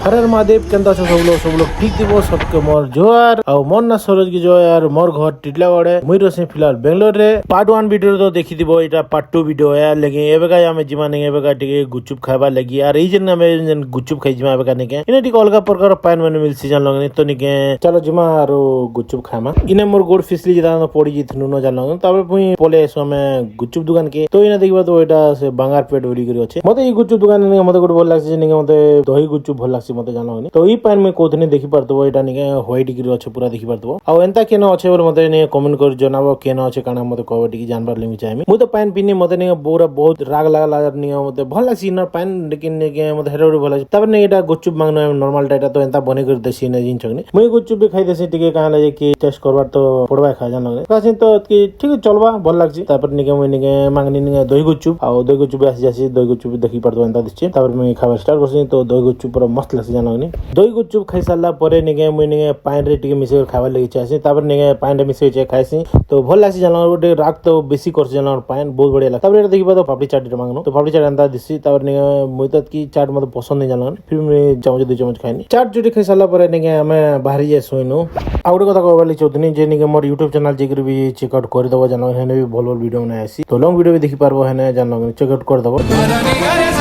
हर हर महादेव केंदा छ सब लोग ठीक दिबो सबके मोर जोहार और मोर ना सरोज की जोहार मोर घर टिटलागढ़ मुई रसे फिलहाल बेंगलोर रे पार्ट 1 वीडियो तो देखि दिबो एटा पार्ट 2 वीडियो है लेकिन एबेका हमें जिमा नहीं एबेका टिके गुचुप खाबा लगी यार ई जन हमें जन गुचुप खाइ जिमा एबेका निके इने टिके अलगा प्रकार पान मन मिल सीजन लगने तो निके चलो जिमा आरो गुचुप खामा इने मोर गोड़ फिसली जिदा पड़ी जिथनु न जान लगन तबे पुई पोले सो हमें गुचुप दुकान के तो इने देखबा तो एटा से बांगार पेट उरी करी अछि मते ई गुचुप दुकान ने मते गोड़ भल लागछि निके मते दही गुचुप भल लागछि मते जान लगनी तो ई पान में कोथने देखि परतबो एटा निके व्हाइट गिरी अछि पूरा देखि परतबो आ एंता केनो अछि बोल मते ने कमेंट कर जनाबो केनो अछि काना मते कहबो टिकी जानबार लेमि चाहि मु तो पान पिनी मते ने बोरा बहुत राग लाग नि मते भल लागछि इनर पान लेकिन ने मते हेरो भल लागछि तब ने एटा गुचुप मांगनो नॉर्मल डाटा तो एंता बने कर देसी ने जिन छगनी मुई गुचुप भी खाइ देसी टिके काना लागे कि टेस्ट करबार तो पड़बा खा जान लगे कासिन तो कि ठीक चलबा भल लागछि तापर निके मुई निके मांगनी निके दही गुचुप आ दही गुचुप आसी जासी दही गुचुप देखि परतो एंता दिछि तापर मुई खाबा स्टार्ट करछि तो दही गुचुप पूरा मस्त लागछि जान लगनी दही गुचुप खाइ सारला परे निके मुई निके पान रे टिके मिसे खाबा लागि चाहसी तापर निके पान रे मिसे जे खाइसी तो भल लागछि जान गोटे राग तो बेसी करछि जान पान बहुत बढ़िया लाग तापर एटा देखिबा तो पापड़ी चाट मांगनो तो पापड़ी चाट एंता दिछि तापर निके मुई त की चाट मते पसंद नहीं जान फिर मुई चमच दु चमच खाइनी चाट जुटी खाइ सारला परे निके हमें बाहरी जे सोइनो आ गोटे कथा कहबाली चौधनी जे निके मोर YouTube चैनल जेकर भी चेकआउट कर दबो जान हेने भी भल भल वीडियो बनाइ आसी तो लॉन्ग वीडियो भी देखि पारबो हेने जान चेकआउट कर दबो